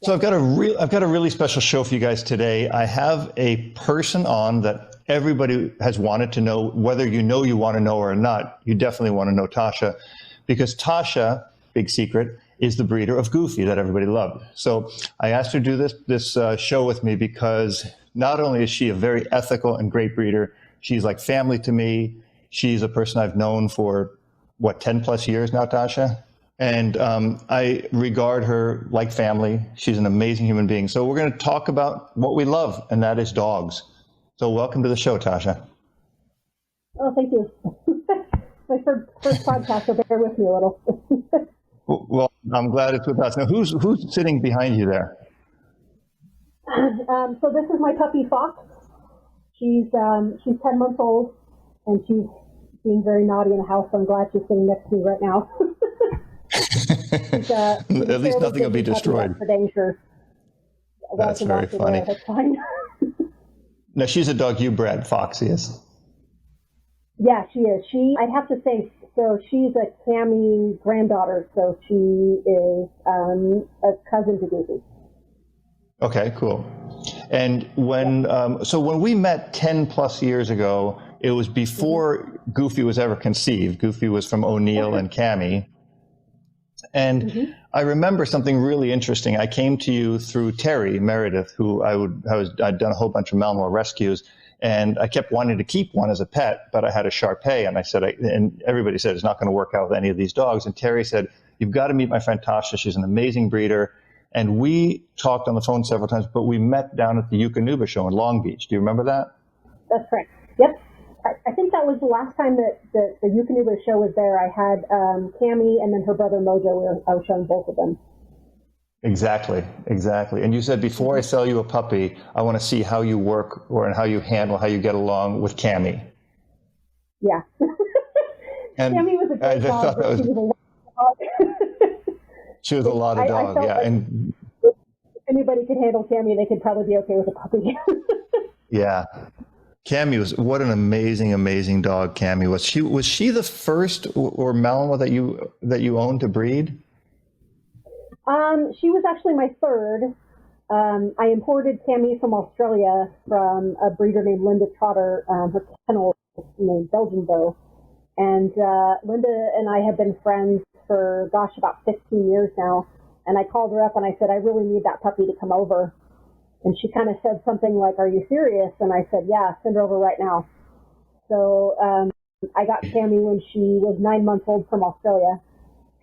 So I've got a really special show for you guys today. I have a person on that everybody has wanted to know. Whether you want to know or not, you definitely want to know Tasha, because Tasha, big secret, is the breeder of Goofy that everybody loved. So I asked her to do this show with me because not only is she a very ethical and great breeder, she's like family to me. She's a person I've known for 10 plus years now, Tasha. And I regard her like family. She's an amazing human being. So we're going to talk about what we love, and that is dogs. So welcome to the show, Tasha. Oh, thank you. My first podcast, so bear with me a little. Well, I'm glad it's with us. Now, who's sitting behind you there? So this is my puppy, Fox. She's 10 months old, and she's being very naughty in the house, so I'm glad she's sitting next to me right now. At least nothing will be destroyed. For danger. That's very funny. That's fine. Now, she's a dog you bred, Foxy is. Yeah, she is. I'd have to say, so she's a Cammy granddaughter, so she is a cousin to Goofy. Okay, cool. And when we met 10 plus years ago, it was before Goofy was ever conceived. Goofy was from O'Neill and Cammy. And I remember something really interesting. I came to you through Terry Meredith, who I'd done a whole bunch of Malinois rescues, and I kept wanting to keep one as a pet, but I had a Shar-Pei, and and everybody said it's not going to work out with any of these dogs. And Terry said, "You've got to meet my friend Tasha. She's an amazing breeder." And we talked on the phone several times, but we met down at the Eukanuba show in Long Beach. Do you remember that? That's correct. Yep. I think that was the last time that the Eukanuba show was there. I had Cammy and then her brother Mojo. I was showing both of them. Exactly. And you said, before I sell you a puppy, I want to see how you work and how you handle, how you get along with Cammy. Yeah. And Cammy was a great dog, but she was a lot of dog. She was a lot of dog, yeah. Like and if anybody could handle Cammy, they could probably be okay with a puppy. Yeah. Cammy what an amazing dog Cammy was. Was she the first or Malinois that you owned to breed? She was actually my third. I imported Cammy from Australia from a breeder named Linda Trotter. Her kennel was named Belgian Bow. And Linda and I have been friends for, about 15 years now. And I called her up and I said, I really need that puppy to come over. And she kind of said something like, "Are you serious?" And I said, "Yeah, send her over right now." So I got Cammy when she was 9 months old from Australia.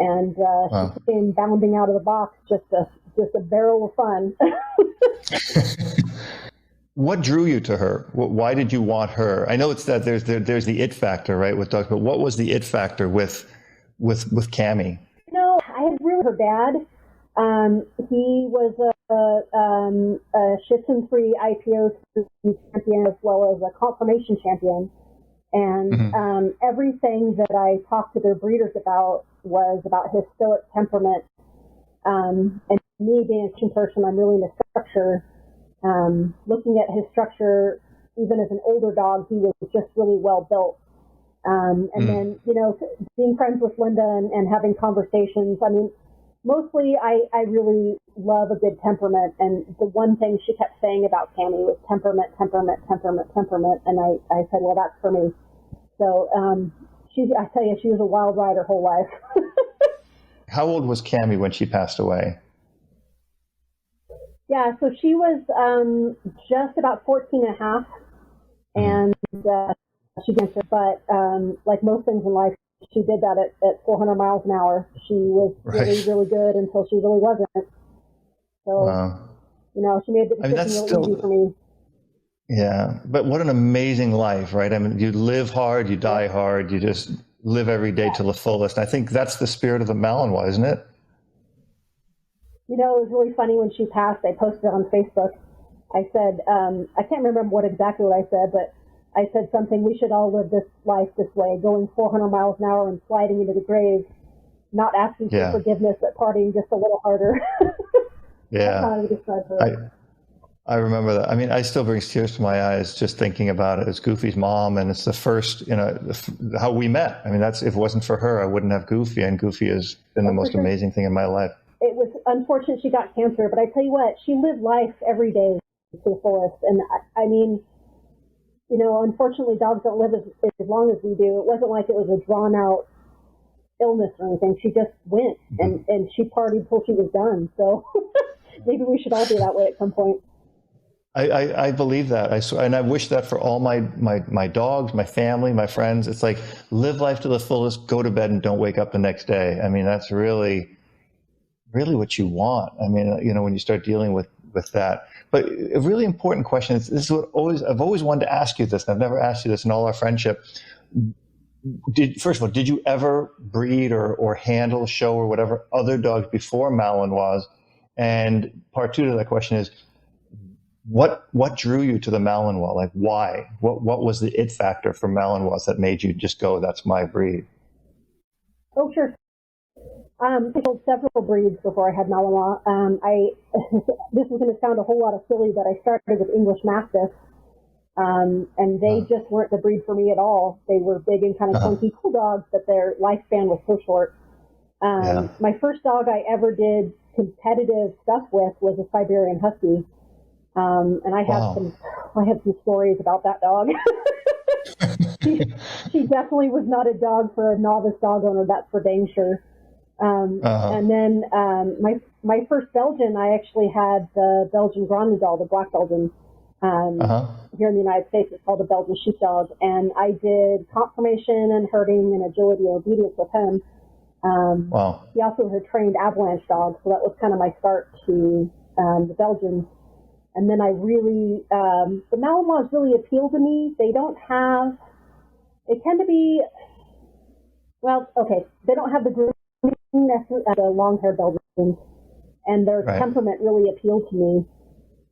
And she came bounding out of the box, just a barrel of fun. What drew you to her? Why did you want her? I know it's that there's the it factor, right, with dogs, but what was the it factor with Cammy? I had really her dad. He was a Shih-Tzu-free IPO champion as well as a confirmation champion. And everything that I talked to their breeders about was about his stoic temperament. And me being a action person, I'm really into structure. Looking at his structure, even as an older dog, he was just really well built. And then, being friends with Linda and having conversations, I mean, mostly I really love a good temperament. And the one thing she kept saying about Cammy was temperament. And I said, well, that's for me. So I tell you, she was a wild ride her whole life. How old was Cammy when she passed away? Yeah, so she was just about 14 and a half. And she cancer, but like most things in life, she did that at 400 miles an hour. She was really, really good until she really wasn't. So, she made the decision really easy for me. Yeah, but what an amazing life, right? I mean, you live hard, you die hard, you just live every day to the fullest. And I think that's the spirit of the Malinois, isn't it? It was really funny when she passed. I posted on Facebook. I said, I can't remember exactly what I said, but I said something, we should all live this life this way, going 400 miles an hour and sliding into the grave, not asking for forgiveness, but partying just a little harder. Yeah. That's how I would describe her. I remember that. I mean, I still brings tears to my eyes just thinking about it. It's Goofy's mom, and it's the first, how we met. I mean, if it wasn't for her, I wouldn't have Goofy, and Goofy has been the most amazing thing in my life. It was unfortunate she got cancer, but I tell you what, she lived life every day to the fullest. And I mean, unfortunately, dogs don't live as long as we do. It wasn't like it was a drawn out illness or anything. She just went and she partied till she was done. So maybe we should all be that way at some point. I believe that. And I wish that for all my dogs, my family, my friends. It's like, live life to the fullest, go to bed and don't wake up the next day. I mean, that's really, really what you want. I mean, when you start dealing with that. But a really important question is, this is what I've always wanted to ask you this, and I've never asked you this in all our friendship. First of all, did you ever breed or handle, show, or whatever other dogs before Malinois? And part two to that question is, what drew you to the Malinois? Like, why? What was the it factor for Malinois that made you just go, that's my breed? Oh, sure. I sold several breeds before I had Malinois. This is going to sound a whole lot of silly, but I started with English Mastiffs, and they just weren't the breed for me at all. They were big and kind of clunky, cool dogs, but their lifespan was so short. My first dog I ever did competitive stuff with was a Siberian Husky. And I have some stories about that dog. she definitely was not a dog for a novice dog owner, that's for dang sure. And then my first Belgian, I actually had the Belgian Groenendael, the black Belgian, here in the United States. It's called the Belgian Sheepdog, and I did conformation and herding and agility and obedience with him. He also was a trained avalanche dog, so that was kind of my start to the Belgians. And then I really, the Malinois really appeal to me. They tend to be, they don't have the groominess of the long-haired Belgians, and their temperament really appealed to me.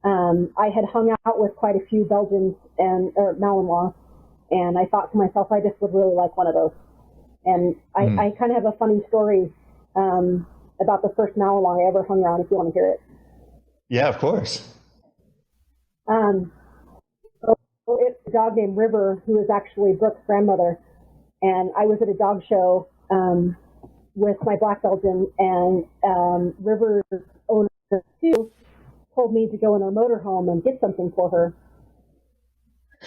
I had hung out with quite a few Belgians or Malinois, and I thought to myself, I just would really like one of those. And I kind of have a funny story about the first Malinois I ever hung around, if you want to hear it. Yeah, of course. So it's a dog named River, who is actually Brooke's grandmother. And I was at a dog show with my black Belgian, and River's owner, Sue, told me to go in her motorhome and get something for her.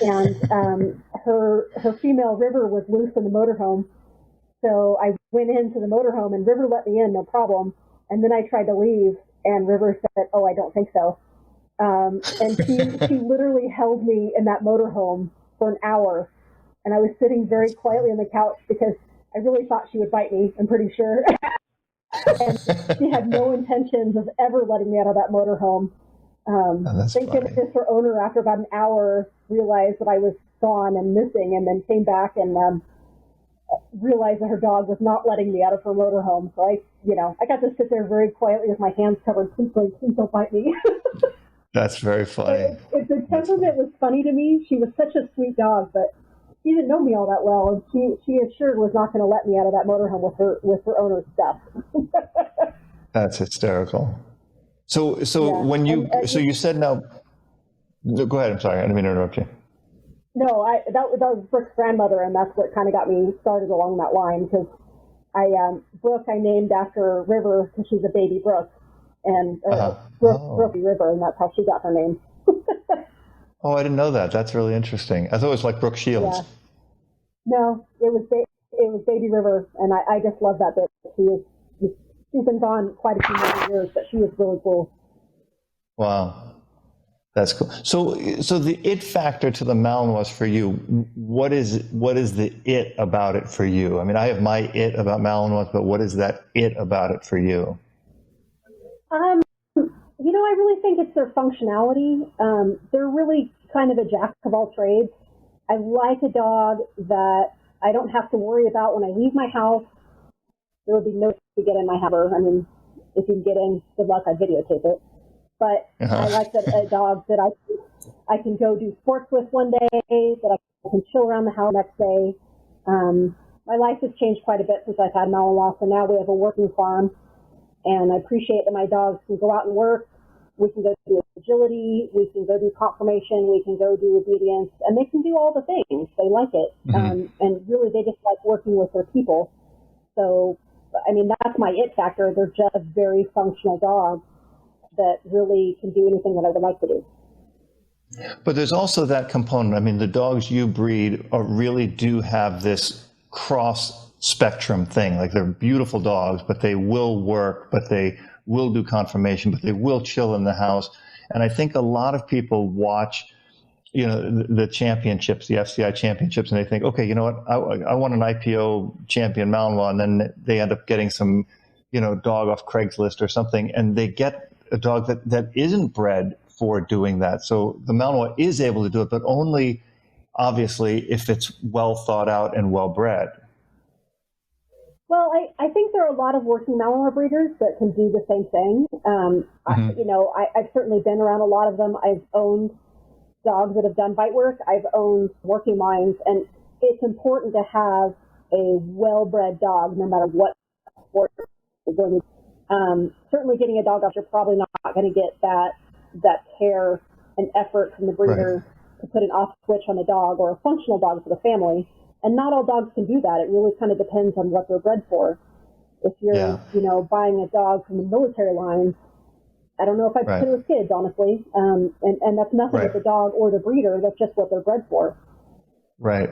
And her female River was loose in the motorhome. So I went into the motorhome, and River let me in, no problem. And then I tried to leave, and River said, "Oh, I don't think so." And she literally held me in that motorhome for an hour. And I was sitting very quietly on the couch because I really thought she would bite me, I'm pretty sure. And she had no intentions of ever letting me out of that motorhome. Thank goodness her owner, after about an hour, realized that I was gone and missing, and then came back and realized that her dog was not letting me out of her motorhome. So I got to sit there very quietly with my hands covered, please don't bite me. That's very funny. If the temperament was funny to me, she was such a sweet dog, but she didn't know me all that well, and she assured was not going to let me out of that motorhome with her owner's stuff. That's hysterical. So when you you said now, go ahead. I'm sorry, I didn't mean to interrupt you. No, that was Brooke's grandmother, and that's what kind of got me started along that line, because Brooke I named after River because she's a baby Brooke. And Brookie River, and that's how she got her name. Oh, I didn't know that. That's really interesting. I thought it was like Brooke Shields. Yeah. No, it was Baby River, and I just love that bit. She's been gone quite a few more years, but she was really cool. Wow, that's cool. So the it factor to the Malinois for you, what is the it about it for you? I mean, I have my it about Malinois, but what is that it about it for you? I really think it's their functionality. They're really kind of a jack of all trades. I like a dog that I don't have to worry about when I leave my house. There would be no to get in my house. I mean, if you can get in, good luck, I'd videotape it. But I like a dog that I can go do sports with one day, that I can chill around the house next day. My life has changed quite a bit since I've had Malinois, so now we have a working farm. And I appreciate that my dogs can go out and work. We can go do agility. We can go do conformation. We can go do obedience. And they can do all the things. They like it. And really, they just like working with their people. So I mean, that's my it factor. They're just very functional dogs that really can do anything that I would like to do. But there's also that component. I mean, the dogs you breed really do have this cross spectrum thing. Like, they're beautiful dogs, but they will work, but they will do conformation, but they will chill in the house. And I think a lot of people watch, the championships, the FCI championships, and they think, okay, you know what, I want an IPO champion Malinois, and then they end up getting some, dog off Craigslist or something, and they get a dog that isn't bred for doing that. So the Malinois is able to do it, but only obviously if it's well thought out and well bred. Well, I think there are a lot of working Malinois breeders that can do the same thing. I've certainly been around a lot of them. I've owned dogs that have done bite work. I've owned working lines, and it's important to have a well-bred dog, no matter what sport you're going to. Certainly, getting a dog off, you're probably not going to get that care and effort from the breeder to put an off switch on a dog or a functional dog for the family. And not all dogs can do that. It really kind of depends on what they're bred for. If you're, buying a dog from the military line, I don't know if I'd put it with kids, honestly. And that's nothing with the dog or the breeder. That's just what they're bred for. Right.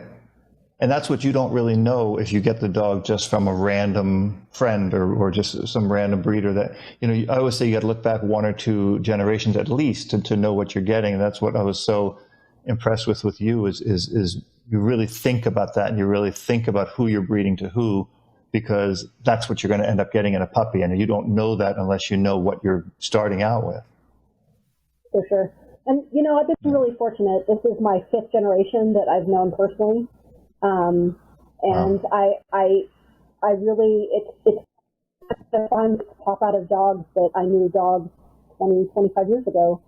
And that's what you don't really know if you get the dog just from a random friend or just some random breeder. That, I always say you got to look back 1 or 2 generations at least to know what you're getting. And that's what I was so impressed with you is you really think about that, and you really think about who you're breeding to who, because that's what you're going to end up getting in a puppy. And you don't know that unless you know what you're starting out with. For sure. And, I've been really fortunate. This is my 5th generation that I've known personally. I really, it's fun to pop out of dogs that I knew dogs 20, 25 years ago.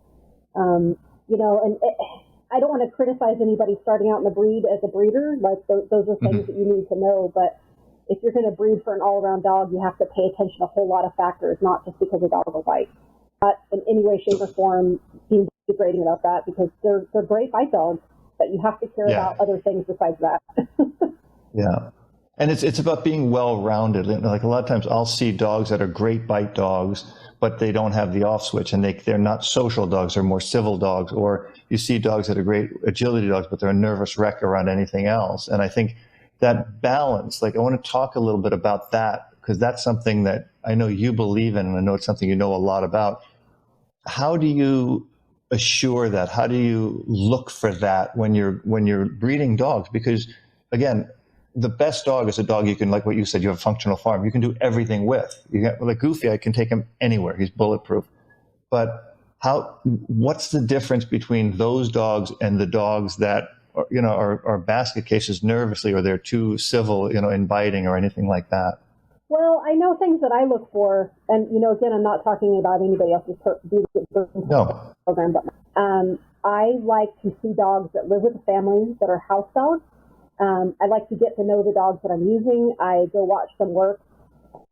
I don't want to criticize anybody starting out in the breed as a breeder. Like, those are things that you need to know. But if you're going to breed for an all-around dog, you have to pay attention to a whole lot of factors, not just because a dog will bite. Not in any way, shape, or form being degrading about that, because they're great bite dogs, but you have to care about other things besides that. Yeah. And it's about being well-rounded. Like, a lot of times I'll see dogs that are great bite dogs, but they don't have the off switch, and they're not social dogs, they're more civil dogs. Or you see dogs that are great agility dogs, but they're a nervous wreck around anything else. And I think that balance, I want to talk a little bit about that, because that's something that I know you believe in, and I know it's something you know a lot about. How do you assure that? How do you look for that when you're breeding dogs? Because, again, the best dog is a dog you can, like what you said, you have a functional farm. You can do everything with. Like Goofy, I can take him anywhere. He's bulletproof. But what's the difference between those dogs and the dogs that are basket cases nervously, or they're too civil, in biting or anything like that? Well, I know things that I look for, and again, I'm not talking about anybody else's program, but I like to see dogs that live with a family, that are house dogs. I like to get to know the dogs that I'm using. I go watch them work.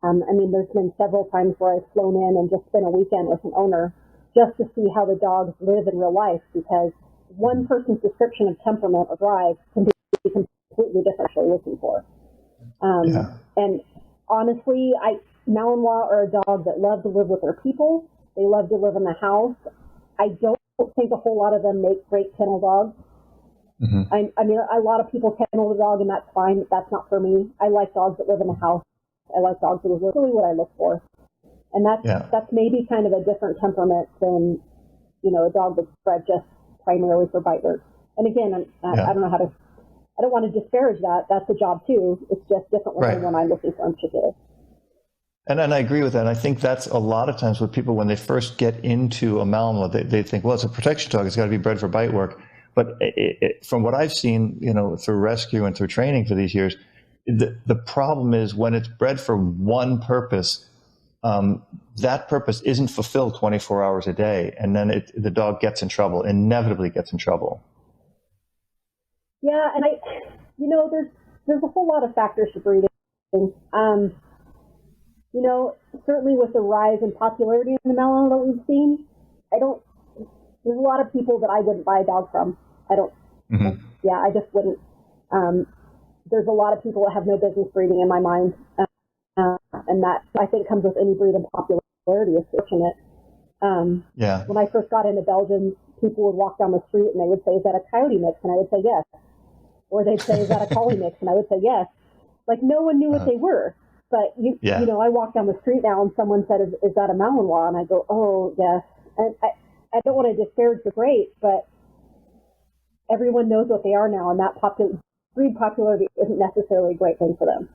There's been several times where I've flown in and just spent a weekend with an owner just to see how the dogs live in real life, because one person's description of temperament or drive can be completely different what you're looking for. And honestly, Malinois are a dog that love to live with their people. They love to live in the house. I don't think a whole lot of them make great kennel dogs. A lot of people kennel the dog, and that's fine. That's not for me. I like dogs that live in the house. I like dogs that live really what I look for. And that's maybe kind of a different temperament than, a dog that's bred just primarily for bite work. And again, I don't know I don't want to disparage that. That's a job too. It's just different than the one I'm looking for in particular. And I agree with that. And I think that's a lot of times what people, when they first get into a Malinois, they think, well, it's a protection dog. It's got to be bred for bite work. But from what I've seen, through rescue and through training for these years, the problem is when it's bred for one purpose, that purpose isn't fulfilled 24 hours a day. And then the dog gets in trouble, inevitably gets in trouble. Yeah, and there's a whole lot of factors to breeding. Certainly with the rise in popularity in the Malinois that we've seen, there's a lot of people that I wouldn't buy a dog from. I just wouldn't. There's a lot of people that have no business breeding in my mind. And And that, I think, comes with any breed and popularity is fortunate. When I first got into Belgians, people would walk down the street and they would say, "Is that a coyote mix?" And I would say yes. Or they'd say, "Is that a collie mix?" And I would say yes. Like, no one knew what they were. But, you know, I walk down the street now and someone said, is that a Malinois? And I go, "Oh, yes." And I don't want to disparage the great, but everyone knows what they are now, and that breed popularity isn't necessarily a great thing for them.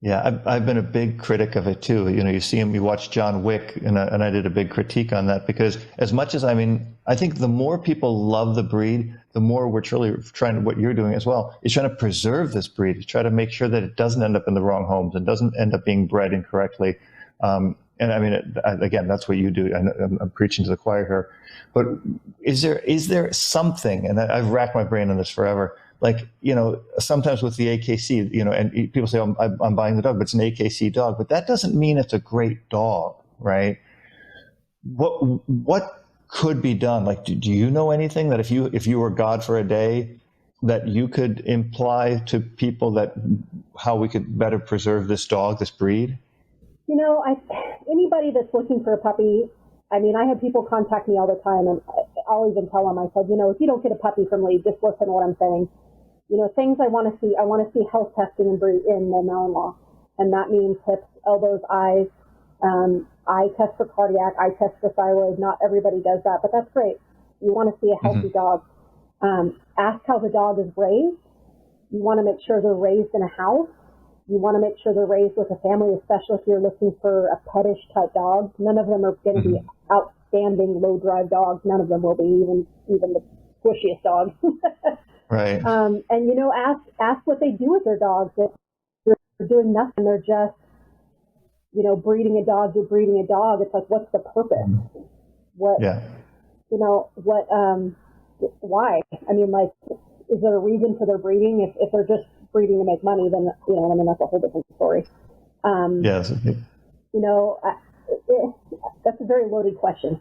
Yeah, I've been a big critic of it too. You know, you watch John Wick, and I did a big critique on that, because as much as, I think the more people love the breed, the more we're truly trying, what you're doing as well, is trying to preserve this breed, to try to make sure that it doesn't end up in the wrong homes and doesn't end up being bred incorrectly. And again, that's what you do. I'm preaching to the choir here, but is there something, and I've racked my brain on this forever, like, you know, sometimes with the AKC, you know, and people say, "Oh, I'm buying the dog," but it's an AKC dog, but that doesn't mean it's a great dog, right? What could be done? Like, do you know anything that if you were God for a day, that you could imply to people that how we could better preserve this dog, this breed? You know, anybody that's looking for a puppy, I have people contact me all the time, and I'll even tell them, I said, you know, if you don't get a puppy from me, just listen to what I'm saying. You know, things I want to see. I want to see health testing in the Malinois, and that means hips, elbows, eyes. Eye test for cardiac, eye test for thyroid. Not everybody does that, but that's great. You want to see a healthy dog. Ask how the dog is raised. You want to make sure they're raised in a house. You want to make sure they're raised with a family, especially if you're looking for a pettish type dog. None of them are going to be outstanding low drive dogs. None of them will be, even the squishiest dogs. Right. And, you know, ask what they do with their dogs. If they're doing nothing, they're just, you know, breeding a dog. You're breeding a dog. It's like, what's the purpose? You know, why? Like, is there a reason for their breeding? If they're just breeding to make money, then, you know, that's a whole different story. Yes. You know, that's a very loaded question.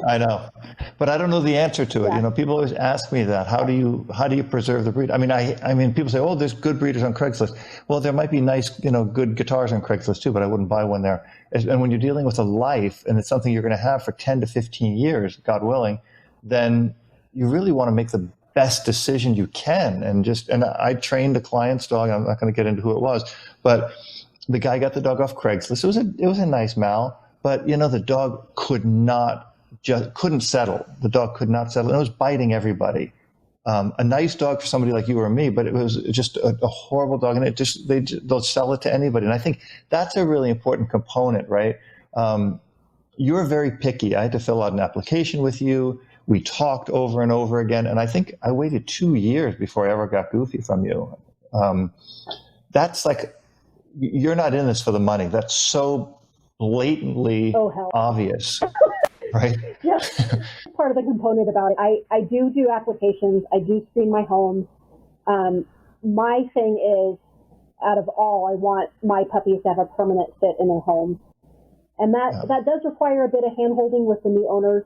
I know, but I don't know the answer to it. You know, people always ask me that. How do you preserve the breed? I mean, people say, "Oh, there's good breeders on Craigslist." Well, there might be nice, you know, good guitars on Craigslist too, but I wouldn't buy one there. And when you're dealing with a life, and it's something you're going to have for 10 to 15 years, God willing, then you really want to make the best decision you can. And I trained a client's dog. I'm not going to get into who it was, but the guy got the dog off Craigslist. It was a nice Mal, but, you know, the dog couldn't settle. The dog could not settle. It was biting everybody. A nice dog for somebody like you or me, but it was just a horrible dog, and they'll sell it to anybody. And I think that's a really important component, right? You're very picky. I had to fill out an application with you. We talked over and over again, and I think I waited 2 years before I ever got Goofy from you. That's like, you're not in this for the money. That's so blatantly obvious. Right. Yeah, part of the component about it. I do applications. I do screen my homes. My thing is, out of all, I want my puppies to have a permanent fit in their home, and that does require a bit of hand-holding with the new owners.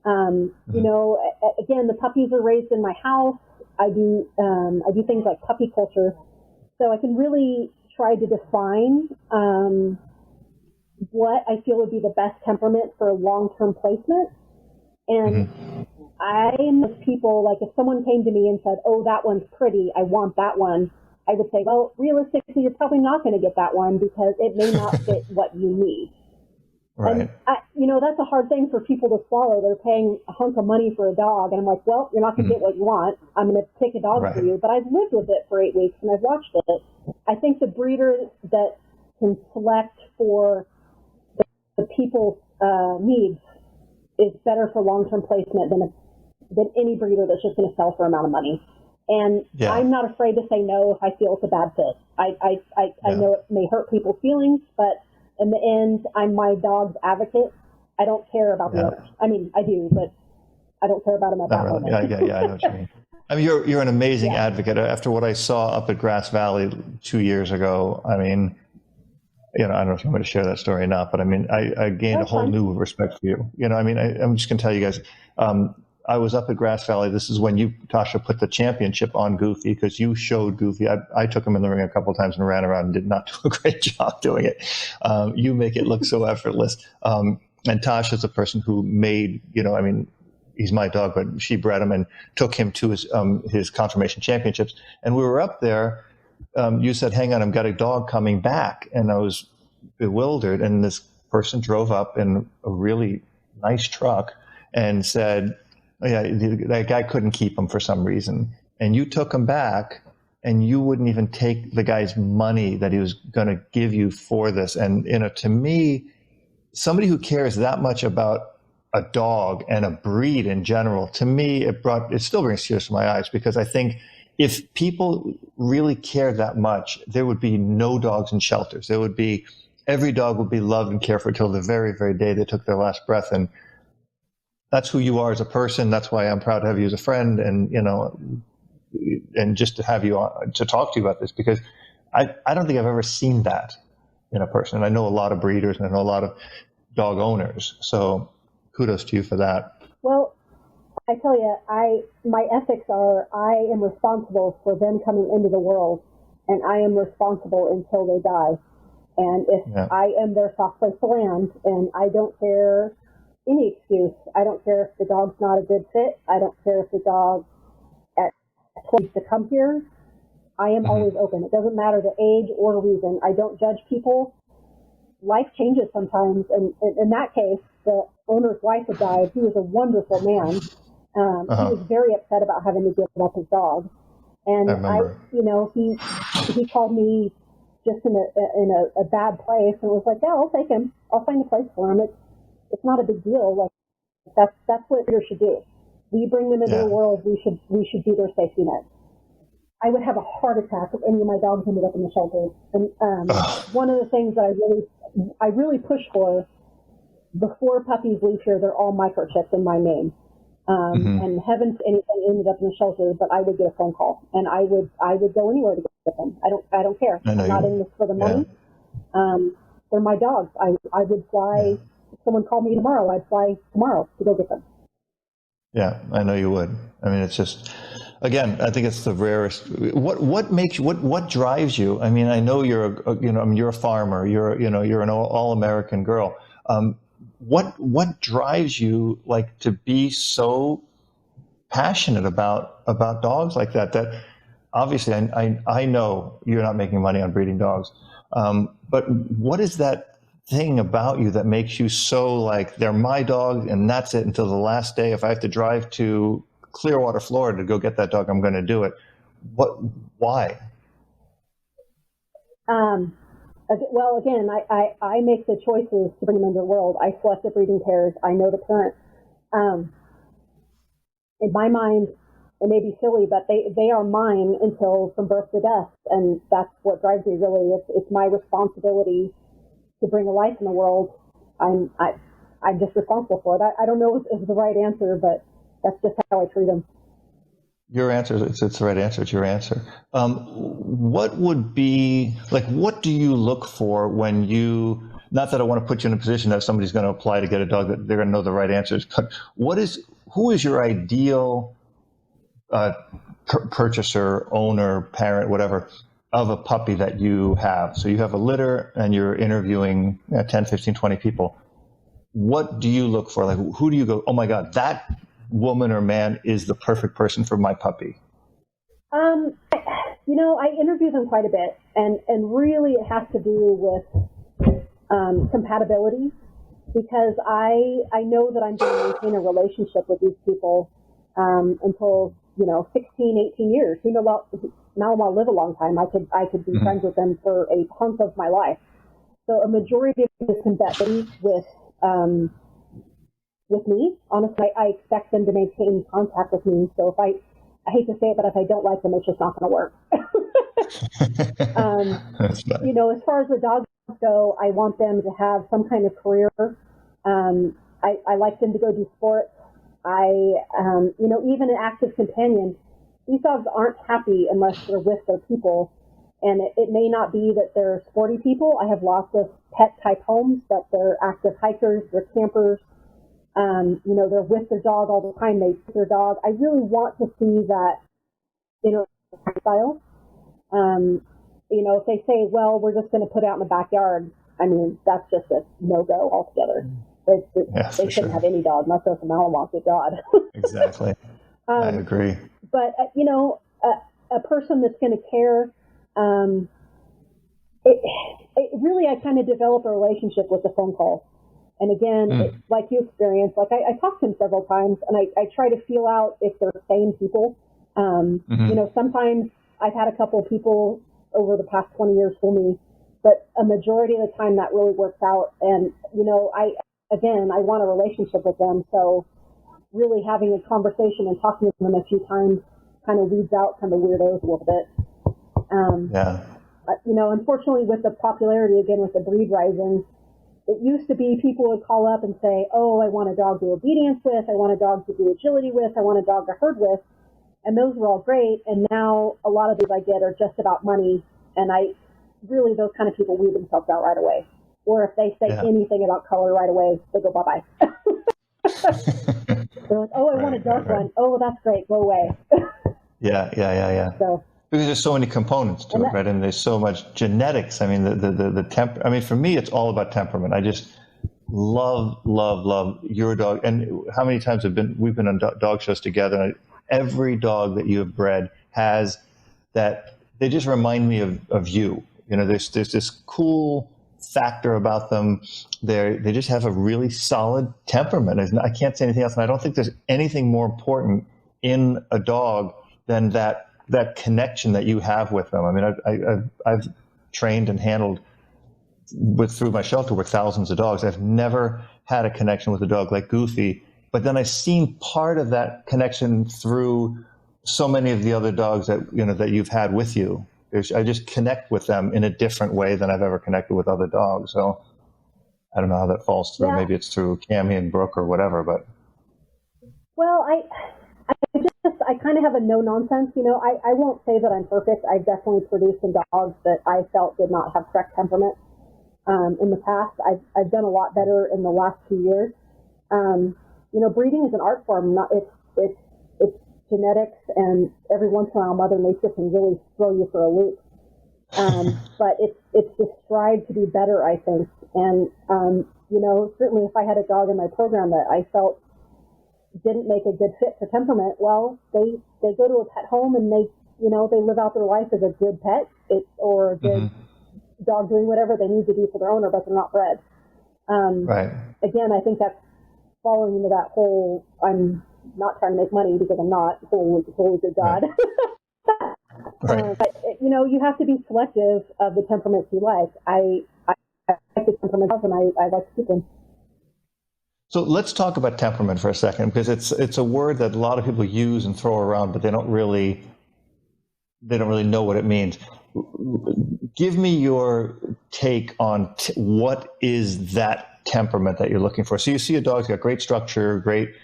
You know, again, the puppies are raised in my house. I do things like puppy culture, so I can really try to define what I feel would be the best temperament for long-term placement. And I'm with people, like, if someone came to me and said, "Oh, that one's pretty, I want that one," I would say, well, realistically, you're probably not going to get that one because it may not fit what you need. Right. And, you know, that's a hard thing for people to swallow. They're paying a hunk of money for a dog, and I'm like, well, you're not going to get what you want. I'm going to pick a dog for you. But I've lived with it for 8 weeks, and I've watched it. I think the breeder that can select for the people's needs is better for long-term placement than any breeder that's just going to sell for amount of money. And I'm not afraid to say no if I feel it's a bad fit. I know it may hurt people's feelings, but in the end, I'm my dog's advocate. I don't care about the owners. I mean, I do, but I don't care about them at that moment. Yeah, I know what you mean. I mean, you're an amazing advocate. After what I saw up at Grass Valley 2 years ago, I mean, you know, I don't know if I'm going to share that story or not, but I mean, I gained a whole new respect for you. You know, I mean, I'm just going to tell you guys, I was up at Grass Valley. This is when you, Tasha, put the championship on Goofy because you showed Goofy. I took him in the ring a couple of times and ran around and did not do a great job doing it. You make it look so effortless. And Tasha's a person who made, he's my dog, but she bred him and took him to his conformation championships. And we were up there. You said, hang on, I've got a dog coming back. And I was bewildered. And this person drove up in a really nice truck and said, oh, yeah, that guy couldn't keep him for some reason. And you took him back, and you wouldn't even take the guy's money that he was going to give you for this. And, to me, somebody who cares that much about a dog and a breed in general, to me, it still brings tears to my eyes, because I think if people really cared that much, there would be no dogs in shelters. Every dog would be loved and cared for until the very, very day they took their last breath. And that's who you are as a person. That's why I'm proud to have you as a friend, and and just to have you on to talk to you about this, because I don't think I've ever seen that in a person. And I know a lot of breeders and I know a lot of dog owners. So kudos to you for that. Well, I tell you, my ethics are I am responsible for them coming into the world, and I am responsible until they die. And if I am their soft place to land, and I don't care any excuse. I don't care if the dog's not a good fit. I don't care if the dog at 20 to come here. I am always open. It doesn't matter the age or reason. I don't judge people. Life changes sometimes. And in that case, the owner's wife had died. He was a wonderful man. He was very upset about having to give up his dog. And he called me just in a bad place, and was like, yeah, I'll take him. I'll find a place for him. It's not a big deal. Like that's what breeders should do. We bring them into the world. We should be their safety net. I would have a heart attack if any of my dogs ended up in the shelter. And one of the things that I really push for before puppies leave here, they're all microchipped in my name. And heavens, anything ended up in the shelter, but I would get a phone call, and I would go anywhere to get them. I don't care. I'm not in this for the money. They're my dogs. I would fly. If someone called me tomorrow, I'd fly tomorrow to go get them. Yeah, I know you would. I mean, it's just, again, I think it's the rarest. What makes you? What drives you? I mean, I know you're you're a farmer. You're an all-American girl. What drives you, like, to be so passionate about dogs like that? That obviously I know you're not making money on breeding dogs, but what is that thing about you that makes you so, like, they're my dog and that's it until the last day? If I have to drive to Clearwater, Florida to go get that dog, I'm going to do it. Why? Well, again, I make the choices to bring them into the world. I select the breeding pairs. I know the parents. In my mind, it may be silly, but they are mine until from birth to death, and that's what drives me, really. It's my responsibility to bring a life in the world. I'm just responsible for it. I don't know if it's the right answer, but that's just how I treat them. Your answer, it's the right answer. It's your answer. What would be, like, what do you look for when you, not that I want to put you in a position that somebody's going to apply to get a dog that they're going to know the right answers, but who is your ideal purchaser, owner, parent, whatever, of a puppy that you have? So you have a litter and you're interviewing 10, 15, 20 people. What do you look for? Like, who do you go, oh my God, that woman or man is the perfect person for my puppy? I interview them quite a bit, and really it has to do with compatibility, because I know that I'm going to maintain a relationship with these people until 16, 18 years. Now I'm going to live a long time. I could be friends with them for a hunk of my life. So a majority of this compatibility with me. Honestly, I expect them to maintain contact with me. So if I hate to say it, but if I don't like them, it's just not going to work. As far as the dogs go, I want them to have some kind of career. I like them to go do sports. Even an active companion. These dogs aren't happy unless they're with their people. And it may not be that they're sporty people. I have lots of pet type homes, but they're active hikers, they're campers. They're with their dog all the time. They see their dog. I really want to see that, style. If they say, well, we're just going to put it out in the backyard, I mean, that's just a no-go altogether. They shouldn't have any dog, unless there's a Malinois, good God. Exactly. I agree. But, a person that's going to care, really, I kind of develop a relationship with the phone call. And again, like you experienced, like I talked to him several times, and I try to feel out if they're sane people. Sometimes I've had a couple of people over the past 20 years fool me, but a majority of the time that really works out. And, I want a relationship with them. So really having a conversation and talking to them a few times kind of weeds out kind of weirdos a little bit. Unfortunately, with the popularity, again, with the breed rising, it used to be people would call up and say, oh, I want a dog to obedience with, I want a dog to do agility with, I want a dog to herd with. And those were all great. And now a lot of these I get are just about money. And those kind of people weed themselves out right away. Or if they say anything about color right away, they go bye-bye. They're like, oh, I want a dark one. Oh, that's great. Go away. Yeah. So, because there's so many components to it, right? And there's so much genetics. I mean, for me, it's all about temperament. I just love your dog. And how many times we've been on dog shows together, and every dog that you have bred has that. They just remind me of you. There's this cool factor about them. They just have a really solid temperament. I can't say anything else, and I don't think there's anything more important in a dog than that connection that you have with them. I mean, I've trained and handled through my shelter with thousands of dogs. I've never had a connection with a dog like Goofy, but then I've seen part of that connection through so many of the other dogs that you've had with you. I just connect with them in a different way than I've ever connected with other dogs. So I don't know how that falls through. Yeah. Maybe it's through Cammy and Brooke or whatever, but. Well, I kind of have a no nonsense, I won't say that I'm perfect. I've definitely produced some dogs that I felt did not have correct temperament in the past. I've done a lot better in the last 2 years. Breeding is an art form. It's genetics, and every once in a while Mother Nature can really throw you for a loop. But it's the strive to be better, I think. And, certainly if I had a dog in my program that I felt didn't make a good fit for temperament, well, they go to a pet home and they live out their life as a good pet or a good dog doing whatever they need to do for their owner, but they're not bred. Right. Again, I think that's falling into that whole, I'm not trying to make money because I'm not, holy good God. Right. But, you have to be selective of the temperaments you like. I like the temperament and I like to keep them. So let's talk about temperament for a second, because it's a word that a lot of people use and throw around, but they don't really know what it means. Give me your take on what is that temperament that you're looking for. So you see a dog's got great structure, great,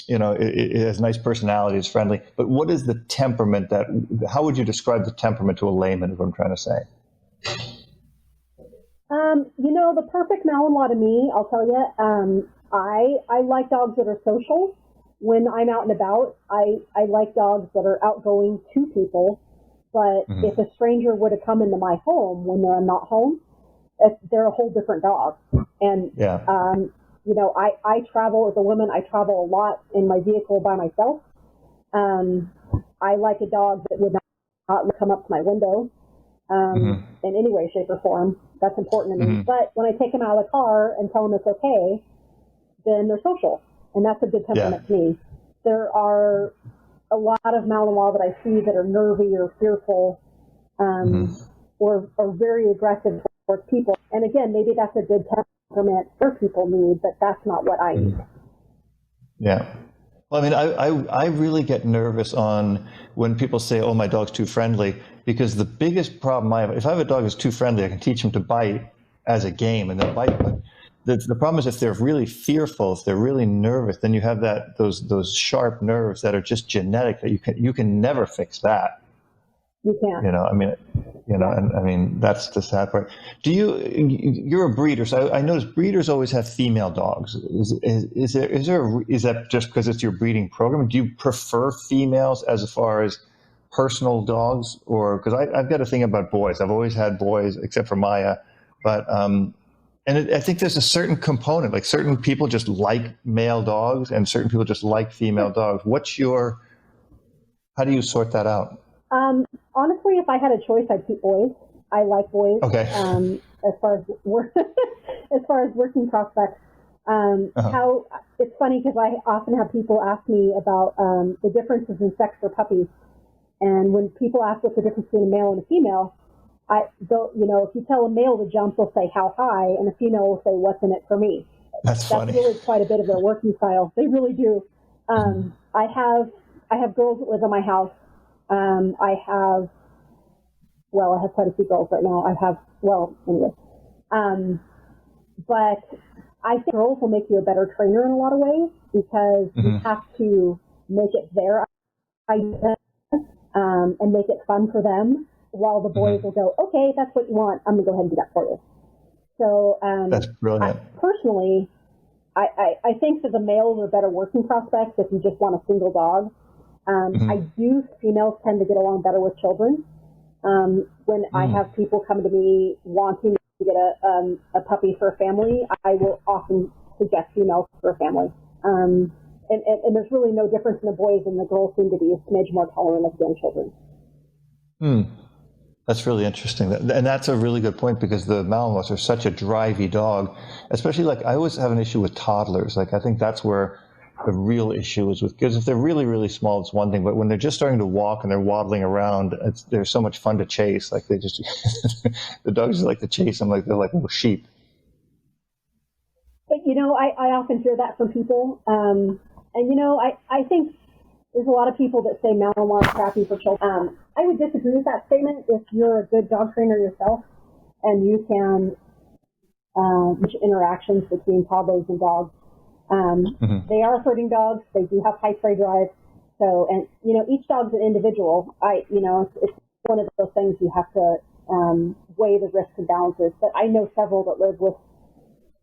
it has nice personality, it's friendly, but what is the temperament how would you describe the temperament to a layman, is what I'm trying to say? The perfect Malinois to me, I'll tell you, I like dogs that are social. When I'm out and about, I like dogs that are outgoing to people. But if a stranger would have come into my home when I'm not home, they're a whole different dog. And, I travel as a woman. I travel a lot in my vehicle by myself. I like a dog that would not come up to my window in any way, shape, or form. That's important to me. But when I take them out of the car and tell them it's okay, then they're social. And that's a good temperament to me. There are a lot of Malinois that I see that are nervy or fearful or very aggressive towards people. And again, maybe that's a good temperament for people need, but that's not what I need. Yeah. Well, I mean, I really get nervous on when people say, oh, my dog's too friendly, because the biggest problem if I have a dog that's too friendly, I can teach him to bite as a game and they'll bite. But the problem is if they're really fearful, if they're really nervous, then you have those sharp nerves that are just genetic that you can never fix that. You can't. And I mean, that's the sad part. You're a breeder, so I notice breeders always have female dogs. Is that just because it's your breeding program? Do you prefer females as far as personal dogs, or because I've got a thing about boys. I've always had boys, except for Maya, but I think there's a certain component, like certain people just like male dogs, and certain people just like female dogs. How do you sort that out? Honestly, if I had a choice, I'd keep boys. I like boys. Okay. As far as as far as working prospects, how it's funny because I often have people ask me about the differences in sex for puppies, and when people ask what's the difference between a male and a female, if you tell a male to jump, they'll say how high, and a female will say what's in it for me. That's funny. That's really quite a bit of their working style. They really do. I have girls that live in my house. I have quite a few girls right now. But I think girls will make you a better trainer in a lot of ways because you have to make it their idea and make it fun for them, while the boys will go, okay, that's what you want. I'm going to go ahead and do that for you. So that's brilliant. Personally, I think that the males are better working prospects if you just want a single dog. Females tend to get along better with children. When I have people come to me wanting to get a puppy for a family, I will often suggest females for a family. And there's really no difference in the boys, and the girls seem to be a smidge more tolerant of young children. That's really interesting. And that's a really good point, because the Malinois are such a drivey dog, especially I always have an issue with toddlers. I think that's where the real issue is because if they're really, really small, it's one thing, but when they're just starting to walk and they're waddling around, they're so much fun to chase. They just, the dogs just like to chase them they're like little sheep. I often hear that from people. I think there's a lot of people that say Malinois are crappy for children. I would disagree with that statement if you're a good dog trainer yourself and you can manage interactions between toddlers and dogs. They are herding dogs. They do have high prey drive. So, and each dog's an individual. It's one of those things you have to weigh the risks and balances. But I know several that live with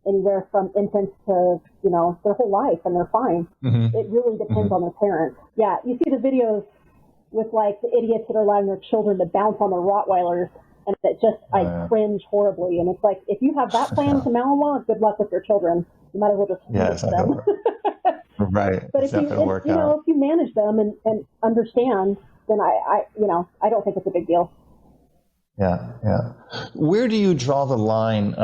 anywhere from infants to their whole life, and they're fine. It really depends on their parents. Yeah, you see the videos with the idiots that are allowing their children to bounce on their Rottweilers, and I cringe horribly. And it's if you have that plan with a Malinois, good luck with your children. You might as well just manage them. Right. But if you manage them and understand, then I don't think it's a big deal. Yeah. Where do you draw the line?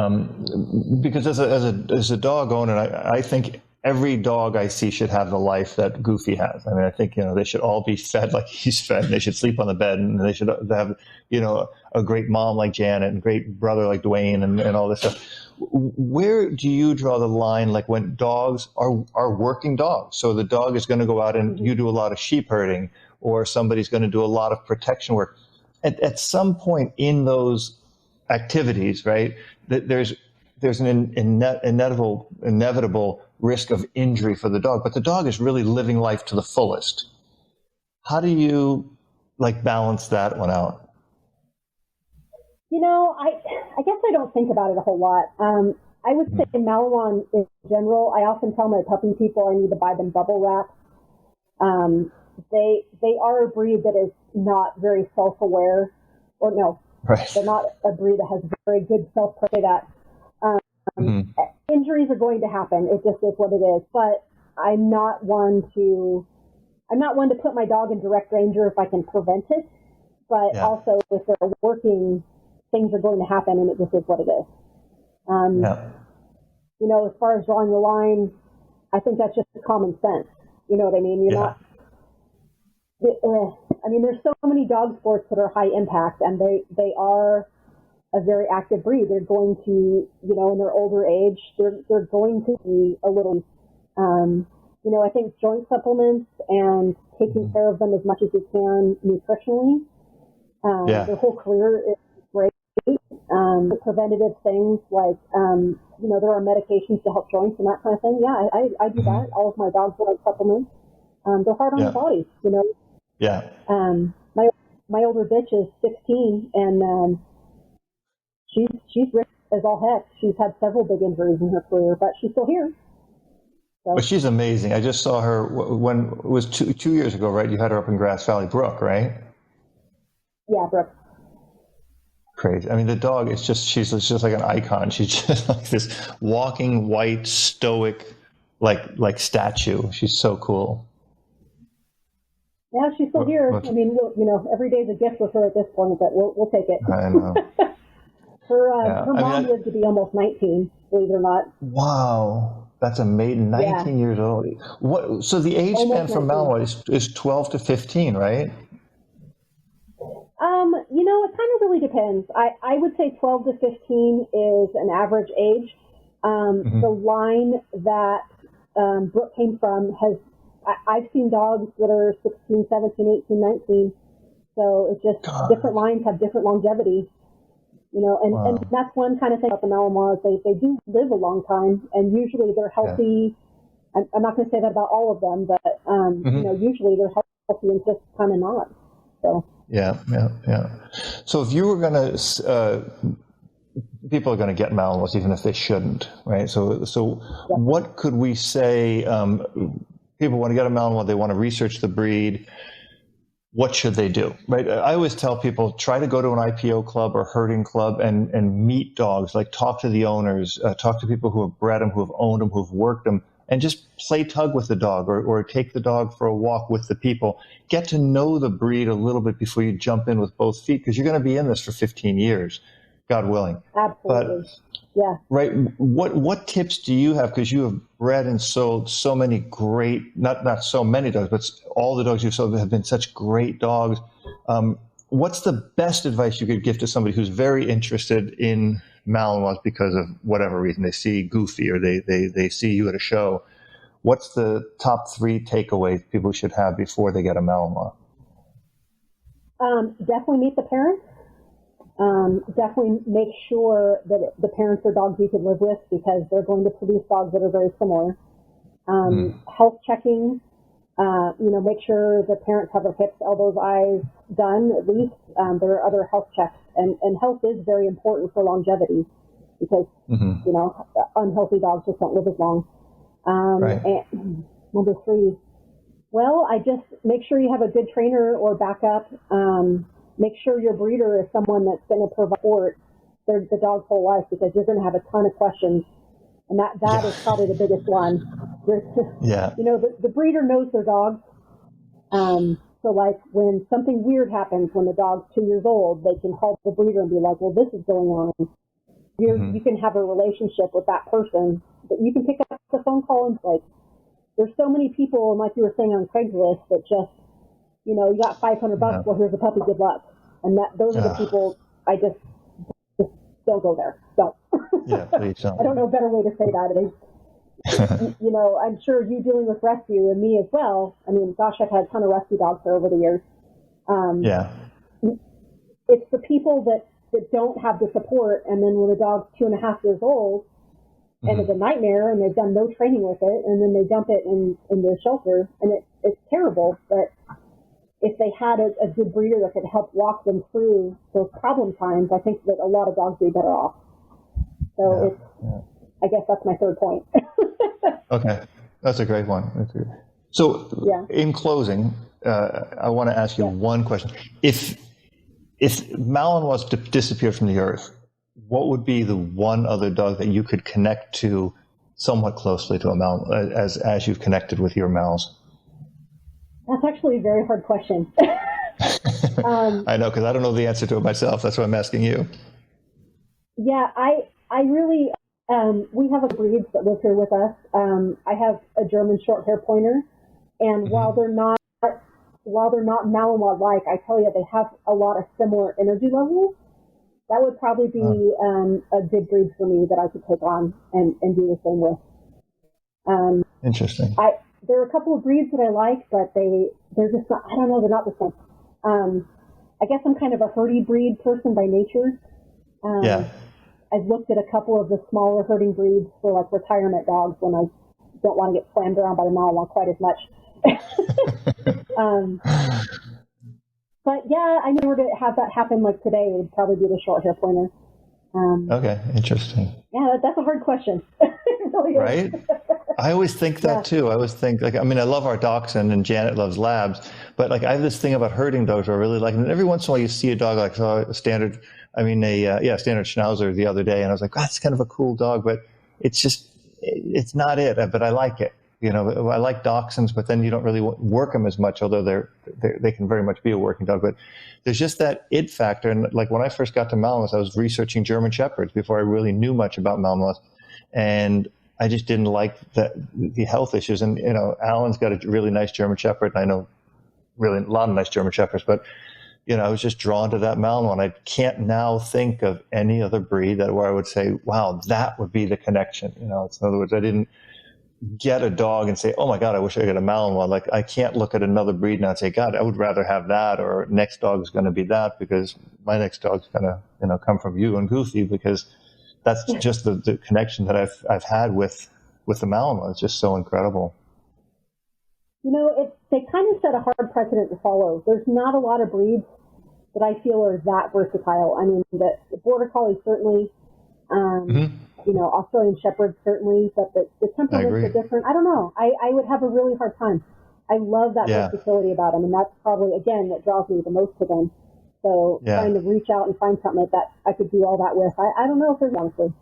Because as a dog owner, I think every dog I see should have the life that Goofy has. I mean, I think they should all be fed like he's fed. They should sleep on the bed, and they should have a great mom like Janet and great brother like Dwayne and all this stuff. Where do you draw the line, when dogs are working dogs? So the dog is going to go out and you do a lot of sheep herding, or somebody's going to do a lot of protection work. At some point in those activities, right, there's an inevitable risk of injury for the dog, but the dog is really living life to the fullest. How do you balance that one out? I guess I don't think about it a whole lot. I would say Malinois in general, I often tell my puppy people I need to buy them bubble wrap. They are a breed that is not very self-aware, or no, right. They're not a breed that has very good self-protect. Injuries are going to happen. It just is what it is. But I'm not one to put my dog in direct danger if I can prevent it. But also, if they're working, things are going to happen, and it just is what it is. As far as drawing the line, I think that's just common sense. You know what I mean? You're not. There's so many dog sports that are high impact, and they are a very active breed. They're going to, in their older age, they're going to be a little, I think joint supplements and taking care of them as much as you can nutritionally. Their whole career is great. The preventative things there are medications to help joints and that kind of thing. Yeah, I do that. All of my dogs like supplements. They're hard on the body, Yeah. my older bitch is 16, and she's rich as all heck. She's had several big injuries in her career, but she's still here. So. But she's amazing. I just saw her when it was 2 years ago, right? You had her up in Grass Valley, Brooke, right? Yeah, Brooke. Crazy. I mean, the dog is she's just like an icon. She's just like this walking white, stoic, like statue. She's so cool. Yeah, she's still here. I mean, every day's a gift with her at this point, but we'll take it. I know. her mom lived to be almost 19, believe it or not. Wow, that's amazing. 19 years old. What? So the age span for Malinois is 12 to 15, right? It kind of really depends. I would say 12 to 15 is an average age. The line that Brooke came from I've seen dogs that are 16, 17, 18, 19. So it's just different lines have different longevity. And that's one kind of thing about the Malinois. They do live a long time, and usually they're healthy. Yeah. I'm not going to say that about all of them, but usually they're healthy and just kind of not. So. Yeah. So if you were going to, people are going to get Malinois even if they shouldn't, right? So what could we say? People want to get a Malinois, they want to research the breed. What should they do, right? I always tell people, try to go to an IPO club or herding club and meet dogs, like talk to the owners, talk to people who have bred them, who have owned them, who have worked them, and just play tug with the dog or take the dog for a walk with the people. Get to know the breed a little bit before you jump in with both feet, because you're going to be in this for 15 years, God willing. Absolutely. But, yeah. Right. What tips do you have? Because you have bred and sold so many great, not so many dogs, but all the dogs you've sold have been such great dogs. What's the best advice you could give to somebody who's very interested in Malinois because of whatever reason? They see Goofy or they see you at a show. What's the top 3 takeaways people should have before they get a Malinois? Definitely meet the parents. Definitely make sure that the parents are dogs you can live with, because they're going to produce dogs that are very similar. Health checking, make sure the parents have their hips, elbows, eyes done at least. There are other health checks, and health is very important for longevity, because, unhealthy dogs just don't live as long. Right. And number 3, well, I just make sure you have a good trainer or backup. Make sure your breeder is someone that's going to provide support the dog's whole life, because you're going to have a ton of questions. And that is probably the biggest one. The breeder knows their dogs. So like when something weird happens when the dog's 2 years old, they can call the breeder and be like, well, this is going on. You can have a relationship with that person, but you can pick up the phone call and like, there's so many people, and like you were saying on Craigslist, that just, you got $500. Well, here's a puppy. Good luck. And those are the people I just don't go there. Don't. Yeah, please don't. I don't know a better way to say that. I'm sure you dealing with rescue and me as well. I mean, gosh, I've had a ton of rescue dogs over the years. It's the people that don't have the support, and then when the dog's 2.5 years old, and it's a nightmare, and they've done no training with it, and then they dump it in the shelter, and it's terrible. But if they had a good breeder that could help walk them through those problem times, I think that a lot of dogs would be better off. So I guess that's my 3rd point. Okay. That's a great one. So in closing, I want to ask you one question. If Malinois disappeared from the earth, what would be the one other dog that you could connect to somewhat closely to a Malinois, as you've connected with your Mals? That's actually a very hard question. I know, because I don't know the answer to it myself. That's why I'm asking you. Yeah, I really, we have a breeds that live here with us. I have a German short hair pointer, and while they're not Malinois-like, I tell you, they have a lot of similar energy levels. That would probably be a good breed for me that I could take on and do the same with. Interesting. There are a couple of breeds that I like, but they're just not, I don't know, they're not the same. I guess I'm kind of a herdy breed person by nature. I've looked at a couple of the smaller herding breeds for like retirement dogs when I don't want to get slammed around by the Malinois quite as much. But yeah, I know to have that happen like today would probably be the short hair pointer. Okay, interesting. Yeah, that's a hard question. It really is. Right? I always think that too. I always think, like, I mean, I love our dachshund and Janet loves labs, but like I have this thing about herding dogs where I really like, and every once in a while you see a dog, like saw a standard, standard Schnauzer the other day, and I was like, that's kind of a cool dog, but it's not it, but I like it. You know, I like dachshunds, but then you don't really work them as much, although they can very much be a working dog. But there's just that it factor. And like when I first got to Malinois, I was researching German Shepherds before I really knew much about Malinois. And I just didn't like the health issues. And, you know, Alan's got a really nice German Shepherd. And I know really a lot of nice German Shepherds. But, you know, I was just drawn to that Malinois. And I can't now think of any other breed where I would say, wow, that would be the connection. You know, in other words, I didn't get a dog and say, oh my God, I wish I got a Malinois. Like I can't look at another breed now and say, God, I would rather have that, or next dog is going to be that because my next dog's going to, you know, come from you and Goofy, because that's just the connection that I've had with the Malinois. It's just so incredible. You know, they kind of set a hard precedent to follow. There's not a lot of breeds that I feel are that versatile. I mean, the Border Collie certainly, you know, Australian Shepherds certainly, but the temperaments are different. I don't know. I would have a really hard time. I love that versatility about them, and that's probably, again, what draws me the most to them. So trying to reach out and find something that I could do all that with, I don't know if there's honestly.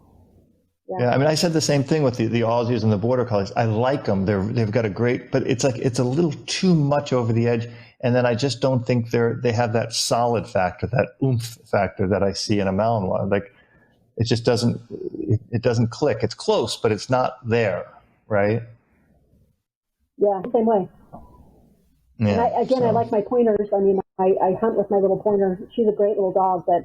Yeah, I mean, I said the same thing with the Aussies and the Border Collies. I like them. They've got a great, but it's like it's a little too much over the edge. And then I just don't think they have that solid factor, that oomph factor that I see in a Malinois. Like it just doesn't click. It's close, but it's not there, right? Yeah, same way. Yeah, and I like my pointers. I mean, I hunt with my little pointer. She's a great little dog, but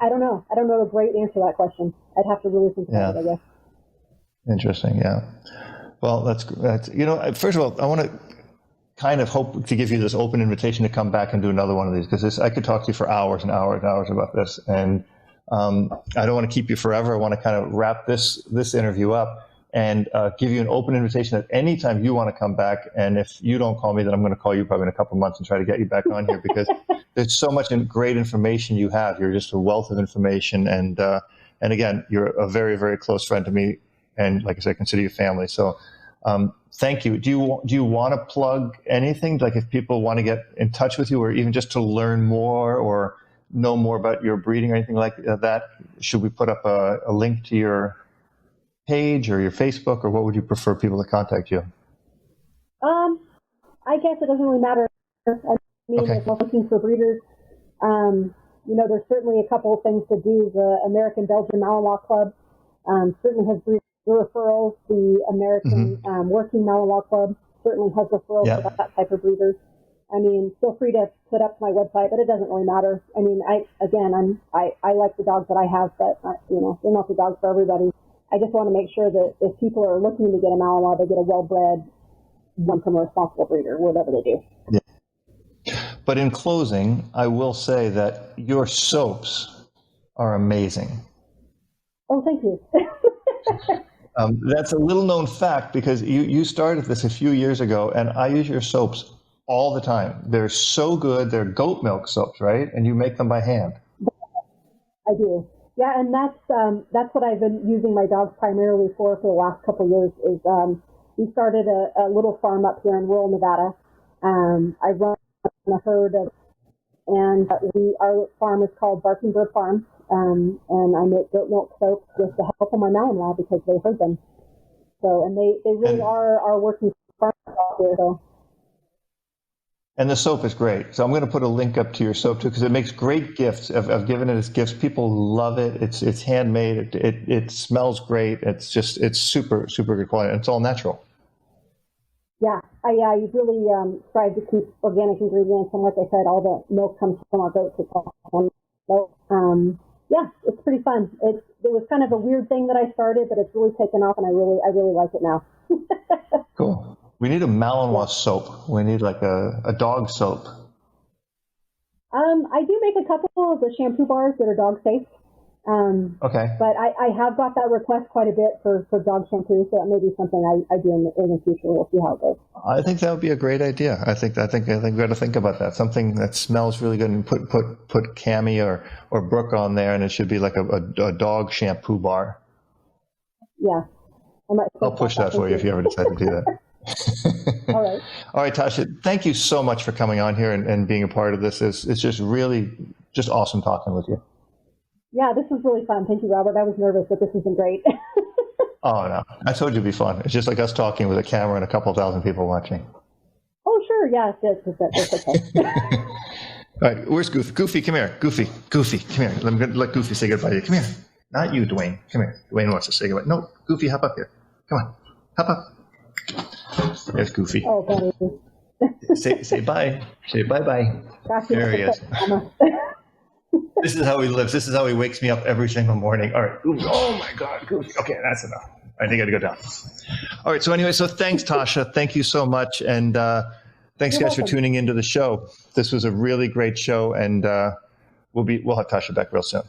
I don't know. I don't know a great answer to that question. I'd have to really think about it, I guess. Interesting, yeah. Well, that's you know, first of all, I want to kind of hope to give you this open invitation to come back and do another one of these, because I could talk to you for hours and hours and hours about this, and I don't want to keep you forever. I want to kind of wrap this interview up and give you an open invitation that anytime you want to come back, and if you don't call me, then I'm going to call you probably in a couple of months and try to get you back on here, because there's so much great information you have. You're just a wealth of information, and again, you're a very, very close friend to me, and like I said, I consider you family. So thank you. Do you want to plug anything? Like if people want to get in touch with you, or even just to learn more or know more about your breeding or anything like that, should we put up a link to your page or your Facebook, or what would you prefer people to contact you? I guess it doesn't really matter. I mean, if I'm looking for breeders, you know, there's certainly a couple of things to do. The American Belgian Malinois Club certainly has breeder referrals. The American Working Malinois Club certainly has referrals for that type of breeders. I mean, feel free to put up my website, but it doesn't really matter. I mean, I like the dogs that I have, but you know, they're not the dogs for everybody. I just want to make sure that if people are looking to get a Malinois, they get a well-bred one from a responsible breeder, whatever they do. Yeah. But in closing, I will say that your soaps are amazing. Oh, thank you. That's a little known fact, because you started this a few years ago, and I use your soaps all the time. They're so good. They're goat milk soaps, right? And you make them by hand. I do. Yeah, and that's what I've been using my dogs primarily for the last couple of years. Is we started a little farm up here in rural Nevada. I run a herd and our farm is called Barking Bird Farm, and I make goat milk soap with the help of my Malinois because they herd them. So, and they really are working farms out here. So. And the soap is great. So I'm going to put a link up to your soap too, because it makes great gifts. I've given it as gifts. People love it. It's handmade. It smells great. It's super, super good quality. And it's all natural. Yeah, I really strive to keep organic ingredients. And like I said, all the milk comes from our goats. So yeah, it's pretty fun. It was kind of a weird thing that I started, but it's really taken off, and I really like it now. Cool. We need a Malinois soap. We need like a dog soap. I do make a couple of the shampoo bars that are dog safe. Okay. But I have got that request quite a bit for dog shampoo, so that may be something I do in the future. We'll see how it goes. I think that would be a great idea. I think we got to think about that. Something that smells really good, and put Cammy or Brooke on there, and it should be like a dog shampoo bar. Yeah. I'll push that for you if you ever decide to do that. All right. All right, Tasha, thank you so much for coming on here and being a part of this. It's just really just awesome talking with you. Yeah, this was really fun. Thank you, Robert. I was nervous, but this has been great. Oh, no. I told you it'd be fun. It's just like us talking with a camera and a couple thousand people watching. Oh, sure. Yeah, that's okay. All right, where's Goofy? Goofy, come here. Goofy, come here. Let Goofy say goodbye to you. Come here. Not you, Dwayne. Come here. Dwayne wants to say goodbye. No, Goofy, hop up here. Come on. Hop up. There's Goofy. Oh, buddy. Say bye. Say bye-bye. There he is. This is how he lives. This is how he wakes me up every single morning. All right, Goofy. Oh, my God, Goofy. Okay, that's enough. I think I got to go down. All right, so anyway, thanks, Tasha. Thank you so much. And thanks, guys, for tuning into the show. This was a really great show, and we'll have Tasha back real soon.